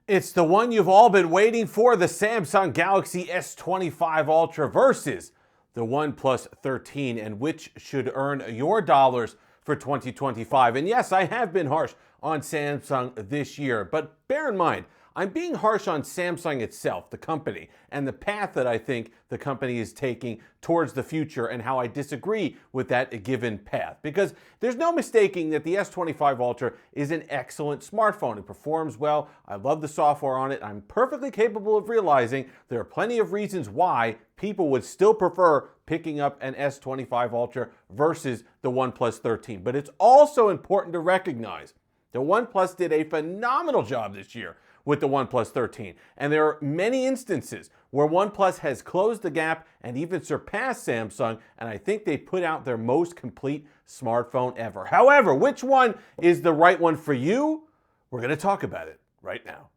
It's the one you've all been waiting for, the Samsung Galaxy S25 Ultra versus the OnePlus 13, and which should earn your dollars for 2025. And yes, I have been harsh on Samsung this year, but bear in mind, I'm being harsh on Samsung itself, the company, and the path that I think the company is taking towards the future and how I disagree with that given path. Because there's no mistaking that the S25 Ultra is an excellent smartphone. It performs well. I love the software on it. I'm perfectly capable of realizing there are plenty of reasons why people would still prefer picking up an S25 Ultra versus the OnePlus 13. But it's also important to recognize that OnePlus did a phenomenal job this year with the OnePlus 13. And there are many instances where OnePlus has closed the gap and even surpassed Samsung, and I think they put out their most complete smartphone ever. However, which one is the right one for you? We're going to talk about it right now.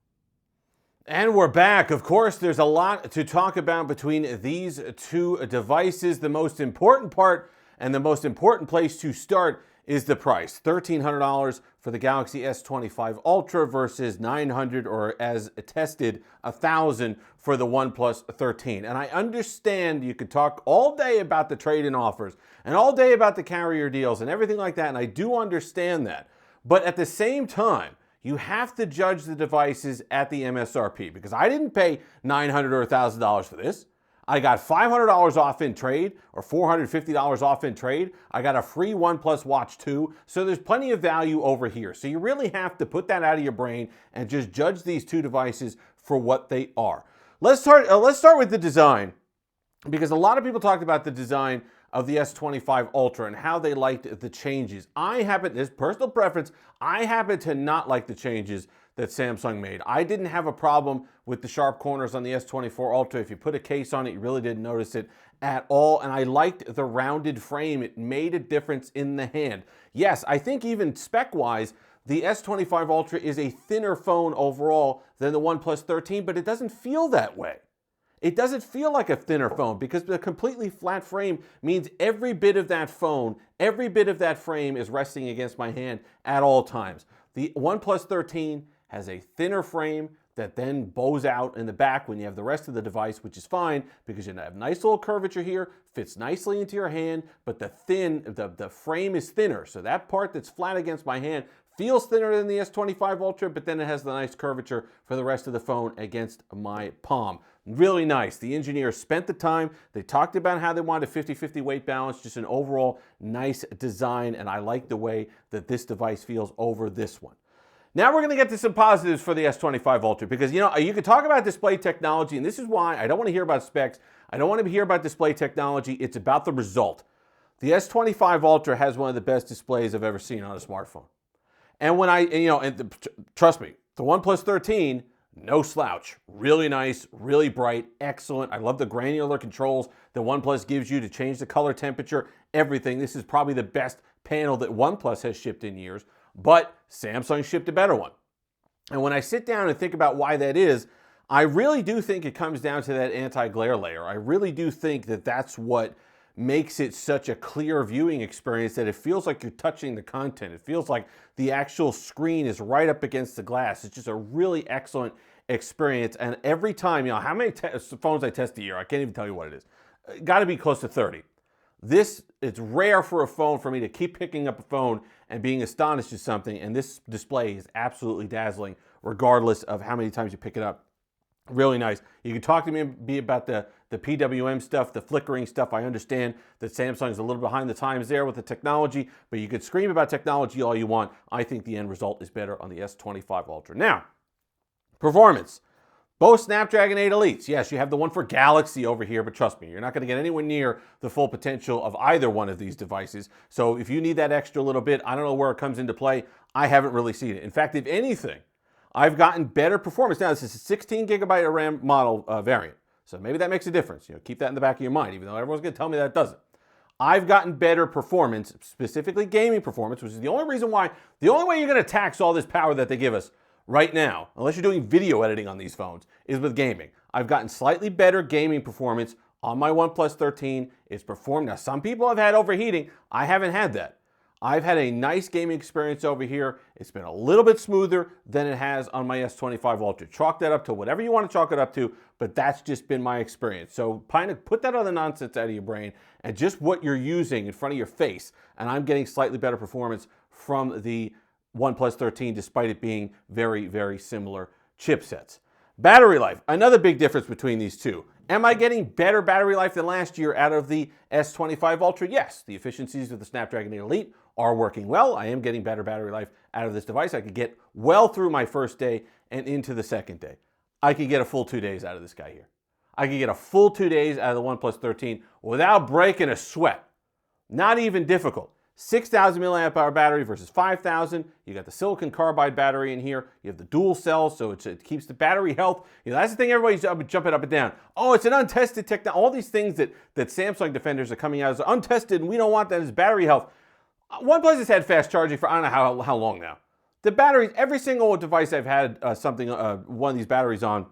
And we're back. Of course, there's a lot to talk about between these two devices. The most important part and the most important place to start is the price. $1,300 for the Galaxy S25 Ultra versus $900, or as tested, $1,000 for the OnePlus 13. And I understand you could talk all day about the trade-in offers and all day about the carrier deals and everything like that, and I do understand that. But at the same time, you have to judge the devices at the MSRP, because I didn't pay $900 or $1,000 for this. I got $500 off in trade, or $450 off in trade. I got a free OnePlus Watch 2, so there's plenty of value over here. So you really have to put that out of your brain and just judge these two devices for what they are. Let's start with the design, because a lot of people talked about the design of the S25 Ultra and how they liked the changes. This personal preference, I happen to not like the changes that Samsung made. I didn't have a problem with the sharp corners on the S24 Ultra. If you put a case on it, you really didn't notice it at all. And I liked the rounded frame. It made a difference in the hand. Yes, I think even spec-wise, the S25 Ultra is a thinner phone overall than the OnePlus 13, but it doesn't feel that way. It doesn't feel like a thinner phone, because the completely flat frame means every bit of that phone, every bit of that frame is resting against my hand at all times. The OnePlus 13 has a thinner frame that then bows out in the back when you have the rest of the device, which is fine because you have nice little curvature here, fits nicely into your hand, but the frame is thinner. So that part that's flat against my hand feels thinner than the S25 Ultra, but then it has the nice curvature for the rest of the phone against my palm. Really nice. The engineers spent the time. They talked about how they wanted a 50-50 weight balance, just an overall nice design, and I like the way that this device feels over this one. Now we're going to get to some positives for the S25 Ultra, because you can talk about display technology, and this is why I don't want to hear about specs. I don't want to hear about display technology. It's about the result. The S25 Ultra has one of the best displays I've ever seen on a smartphone. And trust me, the OnePlus 13, no slouch. Really nice, really bright, excellent. I love the granular controls that OnePlus gives you to change the color temperature, everything. This is probably the best panel that OnePlus has shipped in years, but Samsung shipped a better one. And when I sit down and think about why that is, I really do think it comes down to that anti-glare layer. I really do think that that's what makes it such a clear viewing experience, that it feels like you're touching the content. It feels like the actual screen is right up against the glass. It's just a really excellent experience. And every time, how many phones I test a year, I can't even tell you what it is. Got to be close to 30. It's rare for a phone for me to keep picking up a phone and being astonished at something, and this display is absolutely dazzling regardless of how many times you pick it up. Really nice. You can talk to me about the PWM stuff, the flickering stuff. I understand that Samsung's a little behind the times there with the technology, but you could scream about technology all you want. I think the end result is better on the S25 Ultra. Now, performance. Both Snapdragon 8 Elites. Yes, you have the one for Galaxy over here, but trust me, you're not going to get anywhere near the full potential of either one of these devices. So if you need that extra little bit, I don't know where it comes into play. I haven't really seen it. In fact, if anything, I've gotten better performance. Now, this is a 16 gigabyte of RAM model variant, so maybe that makes a difference. Keep that in the back of your mind, even though everyone's going to tell me that it doesn't. I've gotten better performance, specifically gaming performance, which is the only way you're going to tax all this power that they give us right now, unless you're doing video editing on these phones, is with gaming. I've gotten slightly better gaming performance on my OnePlus 13. It's performed. Now, some people have had overheating. I haven't had that. I've had a nice gaming experience over here. It's been a little bit smoother than it has on my S25 Ultra. Chalk that up to whatever you want to chalk it up to, but that's just been my experience. So kind of put that other nonsense out of your brain and just what you're using in front of your face. And I'm getting slightly better performance from the OnePlus 13 despite it being very, very similar chipsets. Battery life, another big difference between these two. Am I getting better battery life than last year out of the S25 Ultra? Yes, the efficiencies of the Snapdragon 8 Elite are working well. I am getting better battery life out of this device. I could get well through my first day and into the second day. I could get a full 2 days out of this guy here. I could get a full 2 days out of the OnePlus 13 without breaking a sweat. Not even difficult. 6,000 milliamp hour battery versus 5,000. You got the silicon carbide battery in here. You have the dual cells, so it keeps the battery health. You know, that's the thing everybody's jumping up and down. Oh, it's an untested technology. All these things that Samsung defenders are coming out as untested, and we don't want that as battery health. OnePlus has had fast charging for I don't know how long now. The batteries, every single device I've had one of these batteries on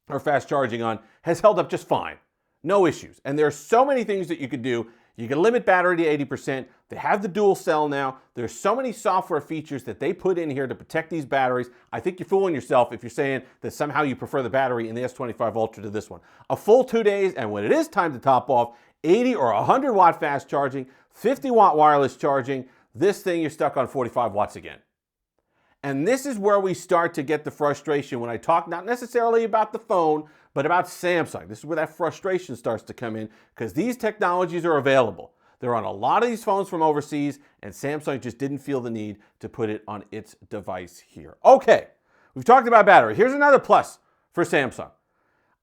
or fast charging on has held up just fine. No issues. And there are so many things that you could do. You can limit battery to 80%. They have the dual cell now. There's so many software features that they put in here to protect these batteries. I think you're fooling yourself if you're saying that somehow you prefer the battery in the S25 Ultra to this one. A full 2 days, and when it is time to top off, 80 or 100 watt fast charging, 50 watt wireless charging, this thing you're stuck on 45 watts again. And this is where we start to get the frustration when I talk not necessarily about the phone, but about Samsung. This is where that frustration starts to come in because these technologies are available. They're on a lot of these phones from overseas, and Samsung just didn't feel the need to put it on its device here. Okay, we've talked about battery. Here's another plus for Samsung.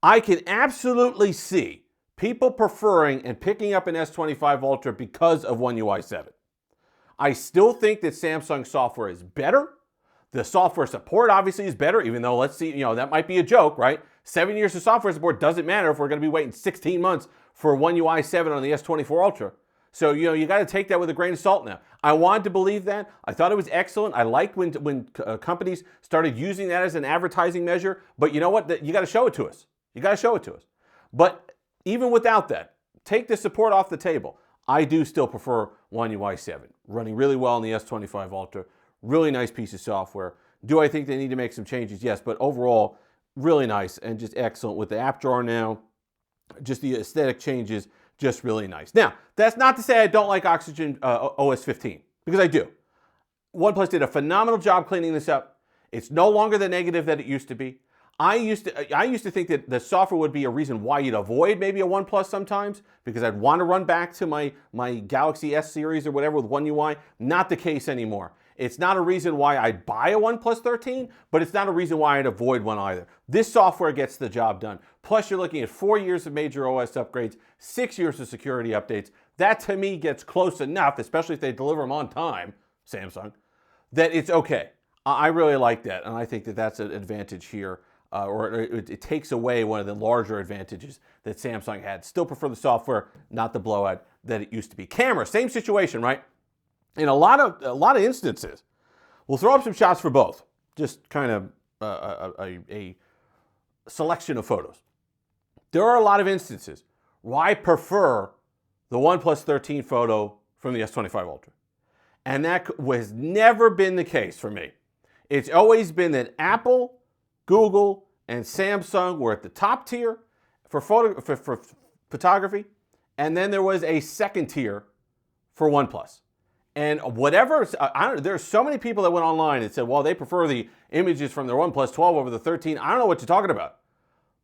I can absolutely see people preferring and picking up an S25 Ultra because of One UI 7. I still think that Samsung software is better. The software support obviously is better, even though, let's see, that might be a joke, right? 7 years of software support doesn't matter if we're going to be waiting 16 months for One UI 7 on the S24 Ultra. So, you got to take that with a grain of salt now. I wanted to believe that. I thought it was excellent. I liked when companies started using that as an advertising measure. But you know what? You got to show it to us. You got to show it to us. But even without that, take the support off the table. I do still prefer One UI 7. Running really well on the S25 Ultra. Really nice piece of software. Do I think they need to make some changes? Yes, but overall, really nice and just excellent with the app drawer now. Just the aesthetic changes, just really nice. Now, that's not to say I don't like Oxygen OS 15, because I do. OnePlus did a phenomenal job cleaning this up. It's no longer the negative that it used to be. I used to think that the software would be a reason why you'd avoid maybe a OnePlus sometimes, because I'd want to run back to my Galaxy S series or whatever with One UI. Not the case anymore. It's not a reason why I'd buy a OnePlus 13, but it's not a reason why I'd avoid one either. This software gets the job done. Plus, you're looking at 4 years of major OS upgrades, 6 years of security updates. That, to me, gets close enough, especially if they deliver them on time, Samsung, that it's okay. I really like that, and I think that that's an advantage here, or it takes away one of the larger advantages that Samsung had. Still prefer the software, not the blowout that it used to be. Camera, same situation, right? In a lot of instances, we'll throw up some shots for both. Just kind of a selection of photos. There are a lot of instances where I prefer the OnePlus 13 photo from the S25 Ultra. And that has never been the case for me. It's always been that Apple, Google, and Samsung were at the top tier for photography, and then there was a second tier for OnePlus. And whatever, there's so many people that went online and said, well, they prefer the images from their OnePlus 12 over the 13. I don't know what you're talking about.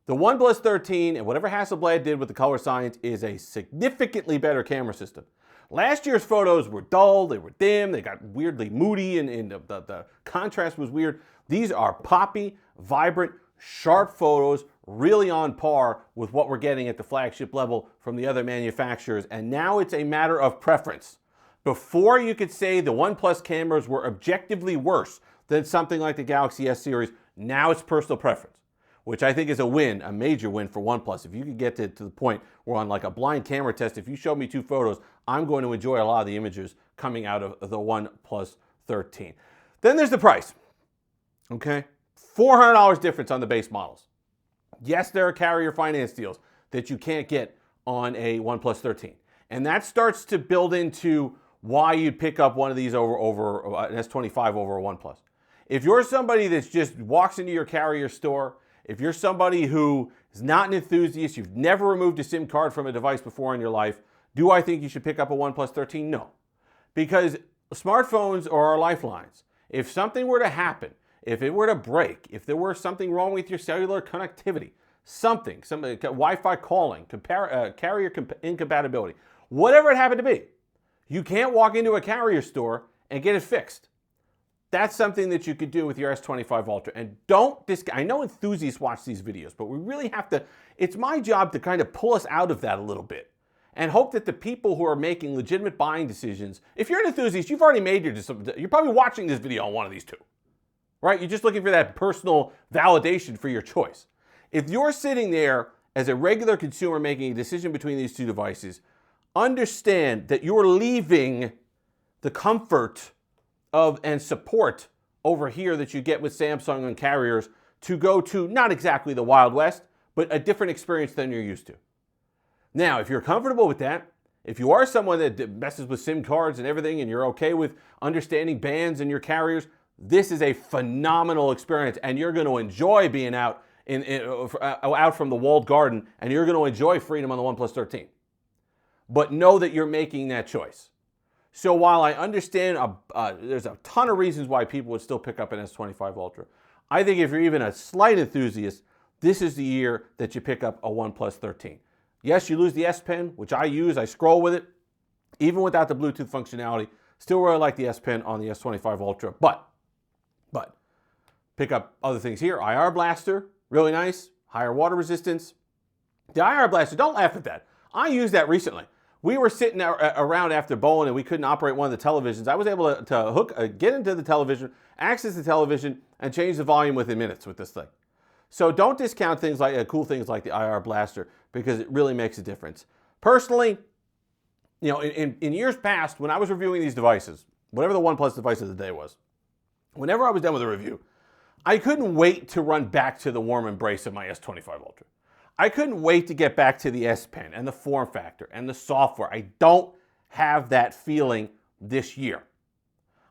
The OnePlus 13 and whatever Hasselblad did with the color science is a significantly better camera system. Last year's photos were dull, they were dim, they got weirdly moody, and the contrast was weird. These are poppy, vibrant, sharp photos, really on par with what we're getting at the flagship level from the other manufacturers. And now it's a matter of preference. Before you could say the OnePlus cameras were objectively worse than something like the Galaxy S series, now it's personal preference, which I think is a win, a major win for OnePlus. If you could get to the point where on like a blind camera test, if you show me two photos, I'm going to enjoy a lot of the images coming out of the OnePlus 13. Then there's the price, okay? $400 difference on the base models. Yes, there are carrier finance deals that you can't get on a OnePlus 13. And that starts to build into why you'd pick up one of these over an S25 over a OnePlus. If you're somebody that just walks into your carrier store, if you're somebody who is not an enthusiast, you've never removed a SIM card from a device before in your life, do I think you should pick up a OnePlus 13? No. Because smartphones are our lifelines. If something were to happen, if it were to break, if there were something wrong with your cellular connectivity, some Wi-Fi calling, carrier incompatibility, whatever it happened to be, you can't walk into a carrier store and get it fixed. That's something that you could do with your S25 Ultra. And I know enthusiasts watch these videos, but we really have to, it's my job to kind of pull us out of that a little bit and hope that the people who are making legitimate buying decisions, if you're an enthusiast, you've already made you're probably watching this video on one of these two, right? You're just looking for that personal validation for your choice. If you're sitting there as a regular consumer making a decision between these two devices, understand that you're leaving the comfort of and support over here that you get with Samsung and carriers to go to not exactly the Wild West, but a different experience than you're used to. Now, if you're comfortable with that, if you are someone that messes with SIM cards and everything and you're okay with understanding bands and your carriers, this is a phenomenal experience and you're going to enjoy being out from the walled garden and you're going to enjoy freedom on the OnePlus 13. But know that you're making that choice. So while I understand there's a ton of reasons why people would still pick up an S25 Ultra, I think if you're even a slight enthusiast, this is the year that you pick up a OnePlus 13. Yes, you lose the S Pen, which I use. I scroll with it. Even without the Bluetooth functionality, still really like the S Pen on the S25 Ultra. But pick up other things here. IR blaster, really nice. Higher water resistance. The IR blaster, don't laugh at that. I used that recently. We were sitting around after bowling and we couldn't operate one of the televisions. I was able to get into the television, access the television, and change the volume within minutes with this thing. So don't discount things like cool things like the IR blaster because it really makes a difference. Personally, you know, in years past, when I was reviewing these devices, whatever the OnePlus device of the day was, whenever I was done with a review, I couldn't wait to run back to the warm embrace of my S25 Ultra. I couldn't wait to get back to the S Pen and the form factor and the software. I don't have that feeling this year.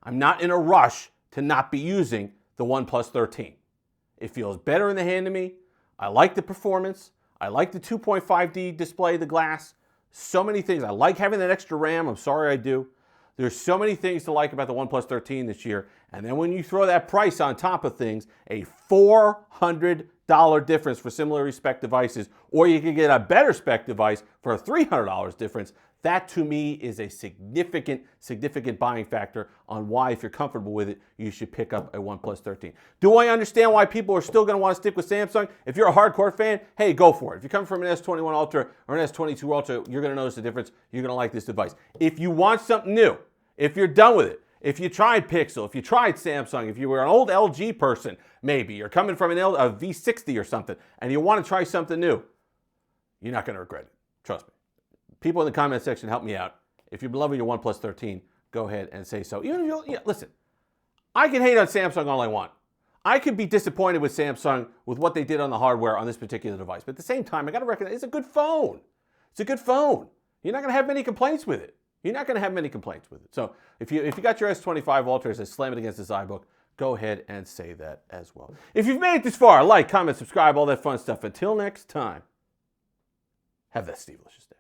I'm not in a rush to not be using the OnePlus 13. It feels better in the hand to me. I like the performance. I like the 2.5D display, the glass. So many things. I like having that extra RAM. I'm sorry I do. There's so many things to like about the OnePlus 13 this year. And then when you throw that price on top of things, a $400 difference for similar spec devices, or you could get a better spec device for a $300 difference, that to me is a significant buying factor on why, if you're comfortable with it, you should pick up a OnePlus 13. Do I understand why people are still going to want to stick with Samsung? If you're a hardcore fan, hey, go for it. If you come from an S21 Ultra or an S22 Ultra, you're going to notice the difference. You're going to like this device. If you want something new, if you're done with it, if you tried Pixel, if you tried Samsung, if you were an old LG person, maybe you're coming from a V60 or something, and you want to try something new, you're not going to regret it. Trust me. People in the comment section help me out. If you're loving your OnePlus 13, go ahead and say so. Even if you, listen, I can hate on Samsung all I want. I could be disappointed with Samsung with what they did on the hardware on this particular device. But at the same time, I got to recognize it's a good phone. It's a good phone. You're not going to have many complaints with it. You're not going to have many complaints with it. So if you got your S25 Ultra as a slam it against this iBook, go ahead and say that as well. If you've made it this far, like, comment, subscribe, all that fun stuff. Until next time, have that Steve-licious day.